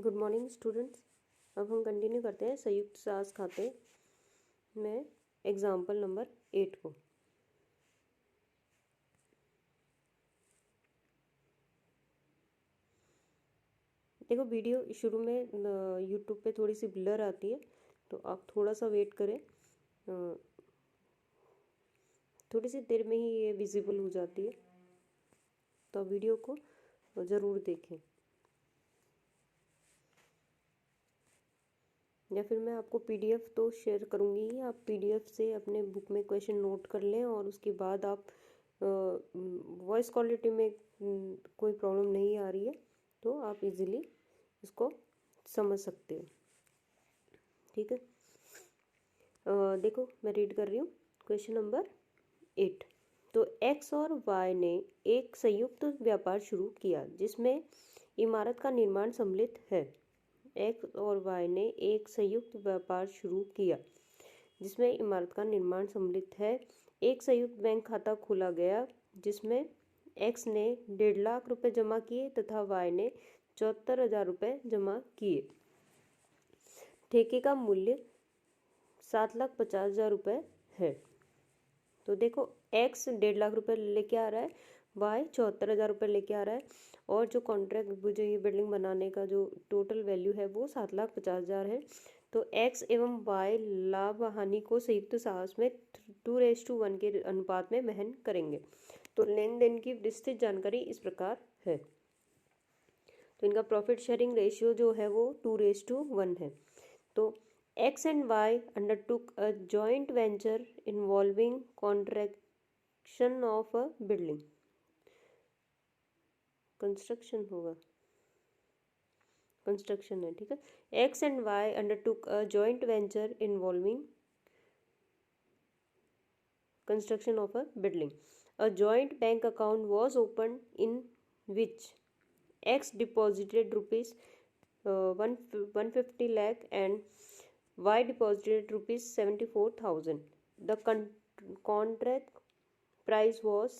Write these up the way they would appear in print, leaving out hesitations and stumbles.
Good morning students. अब हम continue करते हैं संयुक्त सास खाते में एग्जाम्पल नंबर 8 को। देखो वीडियो शुरू में यूट्यूब पे थोड़ी सी ब्लर आती है, तो आप थोड़ा सा वेट करें। थोड़ी सी देर में ही ये विजिबल हो जाती है, तो वीडियो को ज़रूर देखें, या फिर मैं आपको पीडीएफ तो शेयर करूँगी ही। आप पीडीएफ से अपने बुक में क्वेश्चन नोट कर लें, और उसके बाद आप वॉइस क्वालिटी में कोई प्रॉब्लम नहीं आ रही है तो आप इजीली इसको समझ सकते हो। ठीक है, देखो मैं रीड कर रही हूँ क्वेश्चन नंबर 8। तो एक्स और वाई ने एक संयुक्त व्यापार शुरू किया जिसमें इमारत का निर्माण सम्मिलित है। एक्स और वाई ने एक संयुक्त व्यापार शुरू किया जिसमें इमारत का निर्माण सम्मिलित है। एक संयुक्त बैंक खाता खोला गया जिसमें एक्स ने 1.5 लाख रुपए जमा किए तथा वाई ने 74,000 रुपये जमा किए। ठेके का मूल्य 7,50,000 रुपये है। तो देखो एक्स 1.5 लाख रुपए लेके आ रहा है, वाई 74,000 रुपये लेके आ रहा है, और जो कॉन्ट्रैक्ट जो ये बिल्डिंग बनाने का जो टोटल वैल्यू है वो 7,50,000 है। तो एक्स एवं वाई लाभ हानि को संयुक्त साहस में 2:1 के अनुपात में वहन करेंगे। तो लेन देन की विस्तृत जानकारी इस प्रकार है। तो इनका प्रॉफिट शेयरिंग रेशियो जो है वो 2:1 है। तो X and Y undertook a joint venture involving construction of a building. Construction होगा, कंस्ट्रक्शन है, ठीक है। X and Y undertook a joint venture involving construction of a building. A joint bank account was opened in which X deposited rupees 150 lakh and Y deposited rupees 74,000. The contract price was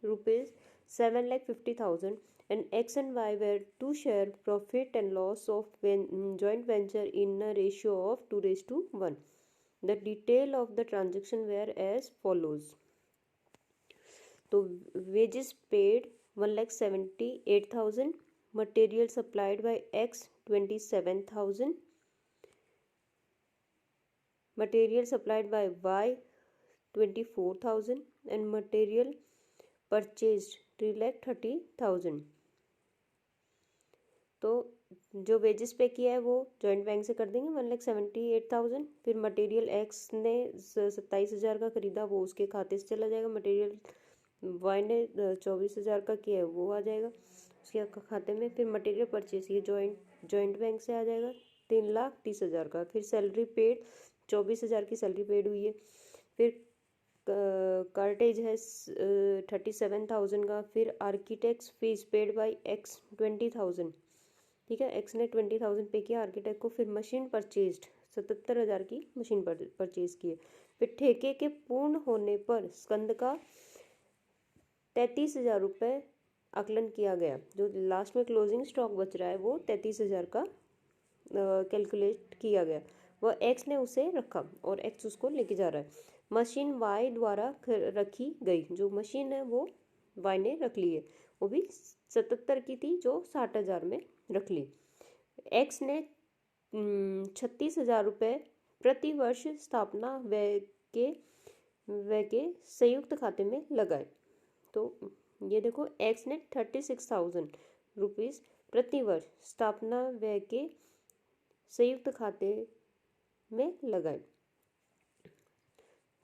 rupees 7,50,000 and X and Y were to share profit and loss of joint venture in a ratio of 2:1. The detail of the transaction were as follows. तो wages paid 1,78,000, material supplied by X 27,000, material supplied by Y 24,000 and material purchased 3,30,000। तो जो wages पे किया है वो joint bank से कर देंगे 1,78,000। फिर मटेरियल एक्स ने 27,000 का खरीदा, वो उसके खाते से चला जाएगा। मटेरियल वाई ने 24,000 का किया है, वो आ जाएगा उसके खाते में। फिर मटेरियल परचेज ये जॉइंट बैंक से आ जाएगा 3,30,000 का। फिर सैलरी पेड 24,000 की सैलरी पेड हुई है। फिर कार्टेज है 37,000 का। फिर architect fees paid by x 20,000, ठीक है। एक्स ने 20,000 पे किया आर्किटेक्ट को। फिर मशीन परचेज्ड 77,000 की मशीन परचेज की है। फिर ठेके के पूर्ण होने पर स्कंद का 33,000 रुपये आकलन किया गया। जो लास्ट में क्लोजिंग स्टॉक बच रहा है वो 33,000 का कैलकुलेट किया गया, वह एक्स ने उसे रखा और एक्स उसको लेके जा रहा है। मशीन वाई द्वारा रखी गई, जो मशीन है वो वाई ने रख ली है, वो भी 77 की थी जो 60,000 में रख ली। एक्स ने 36,000 रुपये प्रति वर्ष स्थापना व्यय के संयुक्त खाते में लगाए। तो ये देखो एक्स ने 36,000 रुपीज़ प्रति वर्ष स्थापना व्यय के संयुक्त खाते में लगाए।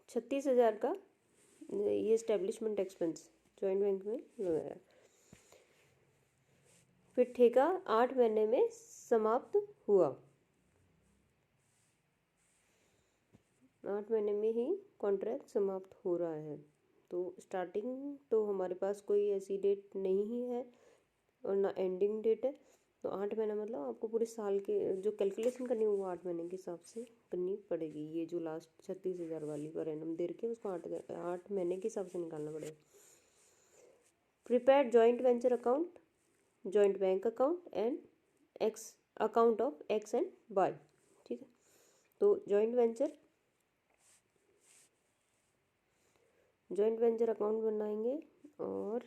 36,000 का ये एस्टेब्लिशमेंट एक्सपेंस जॉइंट बैंक में लगाया। फिर ठेका 8 महीने में समाप्त हुआ। 8 महीने में ही कॉन्ट्रैक्ट समाप्त हो रहा है। तो स्टार्टिंग तो हमारे पास कोई ऐसी डेट नहीं ही है और ना एंडिंग डेट है। तो 8 महीना मतलब आपको पूरे साल के जो कैलकुलेशन करनी है वो 8 महीने के हिसाब से करनी पड़ेगी। ये जो लास्ट 36,000 वाली पर एनम दे के उसको 8 महीने के हिसाब से निकालना पड़ेगा। Prepared joint venture account, joint bank account and X account of X and Y. ठीक है, तो जॉइंट वेंचर अकाउंट बनाएंगे और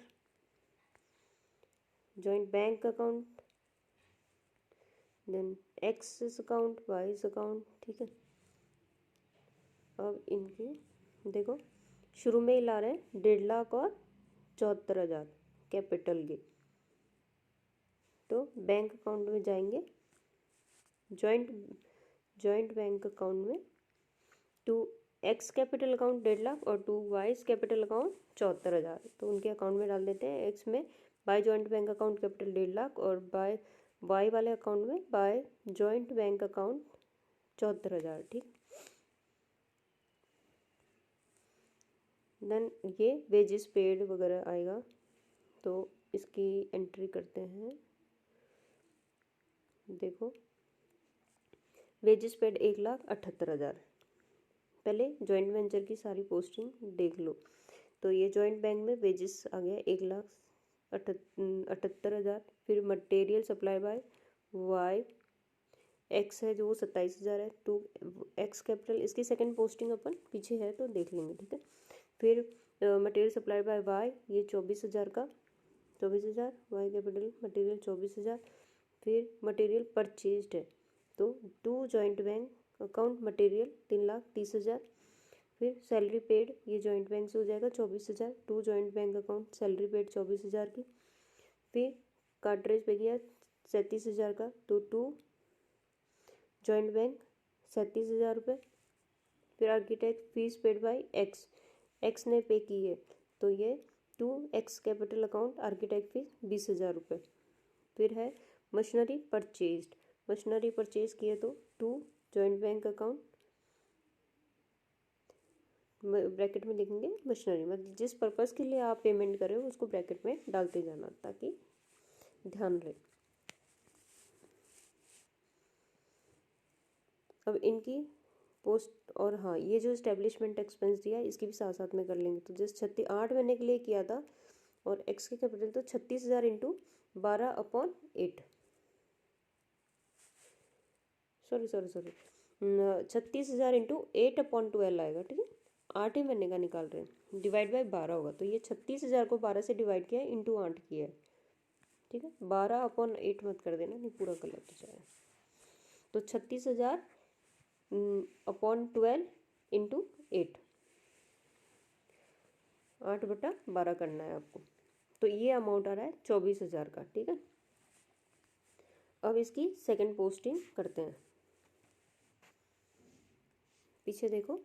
joint bank account, then X account, Y account. ठीक है, अब इनकी देखो शुरू में ही ला रहे हैं 1.5 लाख और 74,000 कैपिटल के, तो बैंक अकाउंट में जाएंगे, जॉइंट बैंक अकाउंट में to X capital account 1.5 lakh और टू वाइज कैपिटल अकाउंट 74,000, तो उनके अकाउंट में डाल देते हैं। एक्स में by joint bank account capital 1.5 lakh और बाय वाई वाले अकाउंट में बाय जॉइंट बैंक अकाउंट 74,000। ठीक, देन ये वेजेस पेड वगैरह आएगा, तो इसकी एंट्री करते हैं। देखो वेजेस पेड 1,78,000। पहले जॉइंट वेंचर की सारी पोस्टिंग देख लो, तो ये जॉइंट बैंक में वेजेस आ गया 1,78,000। फिर material supply by Y, X है जो वो 27,000 है, टू एक्स कैपिटल, इसकी सेकंड पोस्टिंग अपन पीछे है तो देख लेंगे। ठीक है, फिर मटेरियल सप्लाई बाय वाई ये 24,000 का, 24,000 वाई कैपिटल मटेरियल 24,000। फिर मटेरियल परचेज्ड है तो to joint bank account material 3,30,000। फिर सैलरी पेड ये जॉइंट बैंक से हो जाएगा 24,000, to joint bank account salary paid 24,000 की। फिर कार्ट्रेज पे गया 37,000 का, तो टू जॉइंट बैंक 37,000 रुपये। फिर architect fees paid by X, X ने पे की है तो ये to X capital account architect fees 20,000 रुपये। फिर है मशीनरी परचेज्ड, मशीनरी परचेज किए तो to joint bank account, bracket में लिखेंगे मशीनरी, मतलब जिस पर्पज़ के लिए आप पेमेंट कर रहे हो उसको ब्रैकेट में डालते जाना ताकि ध्यान रहे। अब इनकी पोस्ट और हाँ ये जो इस्टेब्लिशमेंट एक्सपेंस दिया इसकी भी साथ साथ में कर लेंगे। तो जिस 8 महीने के लिए किया था और एक्स की कैपिटल तो 36,000 इंटू 12/8, सॉरी 36,000 इंटू 8/12 आएगा। ठीक है, 8 ही महीने का निकाल रहे हैं, डिवाइड बाय 12 होगा, तो ये 36,000 को 12 से डिवाइड किया है इंटू 8 किया है। ठीक है, 12/8 मत कर देना, नहीं पूरा गलत हो जाएगा। तो 36,000 अपॉन 12 इंटू 8, 8/12 करना है आपको, तो ये अमाउंट आ रहा है 24,000 का। ठीक है, अब इसकी सेकंड पोस्टिंग करते हैं। पीछे देखो,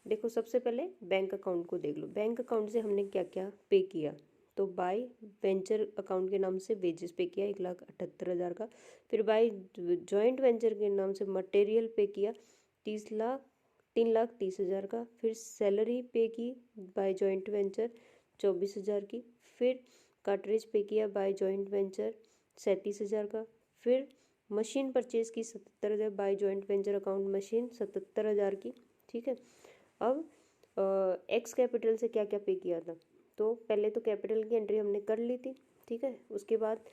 देखो सबसे पहले बैंक अकाउंट को देख लो। बैंक अकाउंट से हमने क्या क्या पे किया, तो बाय वेंचर अकाउंट के नाम से वेजेस पे किया 1,78,000 का। फिर बाय जॉइंट वेंचर के नाम से मटेरियल पे किया 3,30,000 का। फिर सैलरी पे की बाय जॉइंट वेंचर 24,000 की। फिर कार्ट्रिज पे किया बाय जॉइंट वेंचर 37,000 का। फिर मशीन परचेज की 77,000 by joint venture account machine 77,000 की। ठीक है, अब एक्स कैपिटल से क्या क्या पे किया था, तो पहले तो कैपिटल की एंट्री हमने कर ली थी। ठीक है, उसके बाद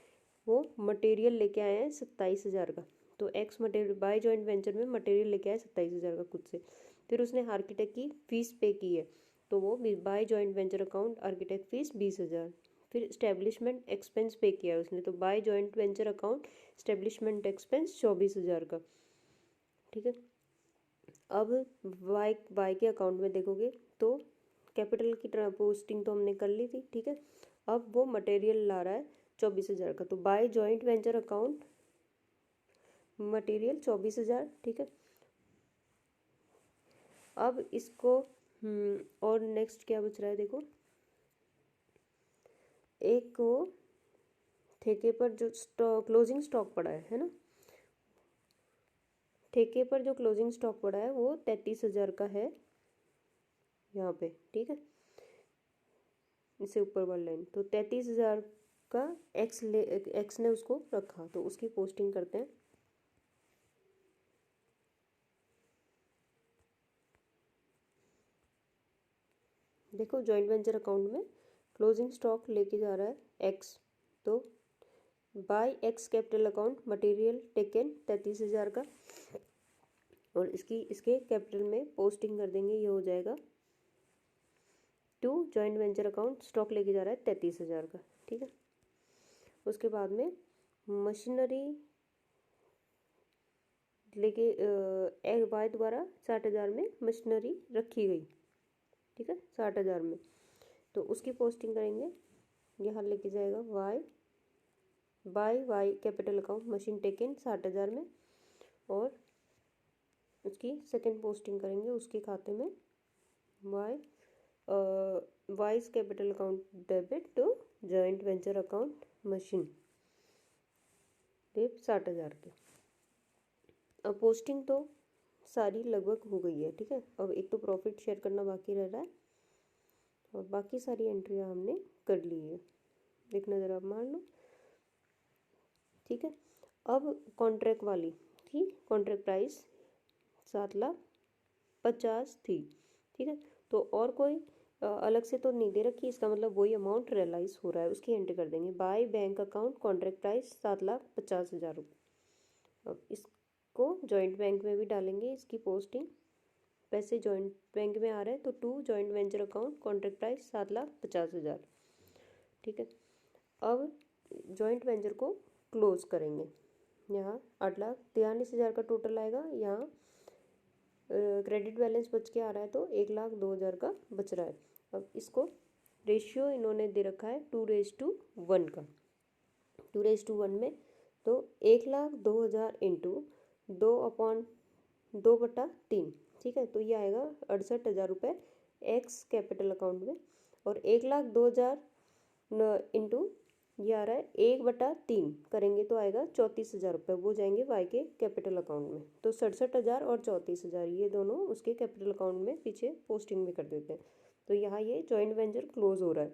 वो मटेरियल लेके आए हैं 27,000 का, तो x material by joint venture में मटेरियल लेके आए 27,000 का खुद से। फिर उसने आर्किटेक्ट की फीस पे की है, तो वो by joint venture account architect fees 20,000। फिर इस्टेब्लिशमेंट एक्सपेंस पे किया है उसने, तो by joint venture account establishment expense 24,000 का। ठीक है, अब वाई के अकाउंट में देखोगे तो कैपिटल की पोस्टिंग तो हमने कर ली थी। ठीक है, अब वो मटेरियल ला रहा है 24,000 का, तो by joint venture account material 24,000। ठीक है, अब इसको और नेक्स्ट क्या बच रहा है, देखो एक वो ठेके पर जो क्लोजिंग स्टॉक पड़ा है ना, ठेके पर जो क्लोजिंग स्टॉक पड़ा है वो 33,000 का है यहाँ पे। ठीक है, इससे ऊपर वाली लाइन, तो 33,000 का एक्स ने उसको रखा, तो उसकी पोस्टिंग करते हैं। देखो जॉइंट वेंचर अकाउंट में क्लोजिंग स्टॉक लेके जा रहा है एक्स, तो by X capital account material taken 33,000 का, और इसके कैपिटल में पोस्टिंग कर देंगे, ये हो जाएगा to joint venture account, stock लेके जा रहा है 33,000 का। ठीक है, उसके बाद में मशीनरी लेके वाई द्वारा 60,000 में मशीनरी रखी गई। ठीक है, 60,000 में, तो उसकी पोस्टिंग करेंगे, यहाँ लेके जाएगा Y by Y capital account machine taken 60,000 में, और उसकी सेकंड पोस्टिंग करेंगे उसके खाते में वाई वाइज capital account debit to joint venture account मशीन डेब 60,000 के। अब पोस्टिंग तो सारी लगभग हो गई है। ठीक है, अब एक तो प्रॉफिट शेयर करना बाकी रह रहा है, और बाकी सारी एंट्रियाँ हमने कर ली है, एक नज़र आप मार लो। ठीक है, अब कॉन्ट्रैक्ट वाली थी, कॉन्ट्रैक्ट प्राइस 7,50,000 थी। ठीक है, तो और कोई अलग से तो नहीं दे रखी, इसका मतलब वही अमाउंट रियलाइज हो रहा है, उसकी एंट्री कर देंगे। By bank account contract price 7,50,000 रुपये। अब इसको जॉइंट बैंक में भी डालेंगे, इसकी पोस्टिंग पैसे जॉइंट बैंक में आ रहे हैं, तो to joint venture account contract price 7,50,000। ठीक है, अब जॉइंट वेंचर को क्लोज करेंगे। यहाँ 8,43,000 का टोटल आएगा, यहाँ क्रेडिट बैलेंस बच के आ रहा है, तो 1,02,000 का बच रहा है। अब इसको रेशियो इन्होंने दे रखा है 2:1 का। 2:1 में तो 1,02,000 इंटू 2/2/3। ठीक है, तो ये आएगा 68,000 रुपये एक्स कैपिटल अकाउंट में, और 1,02,000 इंटू ये आ रहा है 1/3 करेंगे तो आएगा 34,000 रुपये, वो जाएंगे वाई के कैपिटल अकाउंट में। तो 67,000 और 34,000 ये दोनों उसके कैपिटल अकाउंट में पीछे पोस्टिंग में कर देते हैं। तो यहाँ ये जॉइंट वेंचर क्लोज हो रहा है।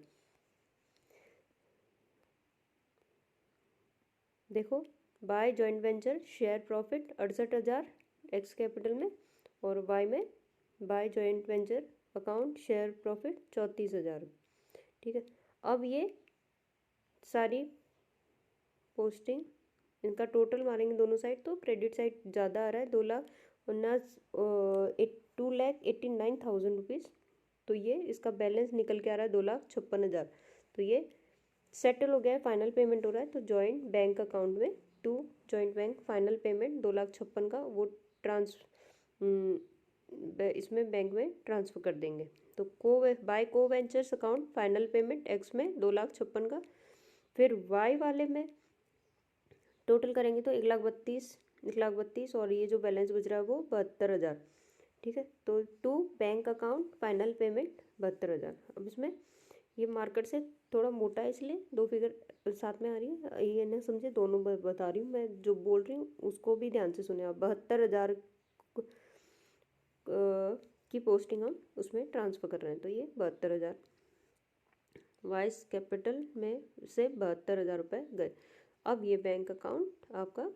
देखो, by joint venture share profit 68,000 X capital में, और वाई में by joint venture account share profit 34,000। ठीक है, अब ये सारी पोस्टिंग इनका टोटल मारेंगे दोनों साइड, तो क्रेडिट साइड ज़्यादा आ रहा है 2,89,000 रुपीज़, तो ये इसका बैलेंस निकल के आ रहा है 2,56,000। तो ये सेटल हो गया है, फाइनल पेमेंट हो रहा है, तो जॉइंट बैंक अकाउंट में to joint bank final payment 2,56,000 का वो इसमें बैंक में ट्रांसफ़र कर देंगे। तो बाय को ventures account final payment x में 2,56,000 का, फिर वाई वाले में टोटल करेंगे तो 1,32,000 और ये जो बैलेंस बच रहा है वो 72,000। ठीक है, तो to bank account final payment 72,000। अब इसमें ये मार्केट से थोड़ा मोटा है, इसलिए दो फिगर साथ में आ रही है, ये ना समझे, दोनों बता रही हूँ मैं, जो बोल रही हूँ उसको भी ध्यान से सुने आप। 72,000 की पोस्टिंग हम उसमें ट्रांसफ़र कर रहे हैं, तो ये 72,000 वाइस कैपिटल में से 72,000 रुपये गए। अब ये बैंक अकाउंट आपका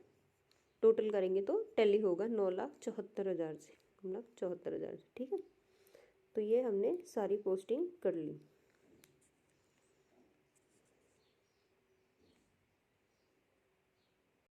टोटल करेंगे तो टैली होगा 9,74,000 से, 9,74,000 से। ठीक है, तो ये हमने सारी पोस्टिंग कर ली।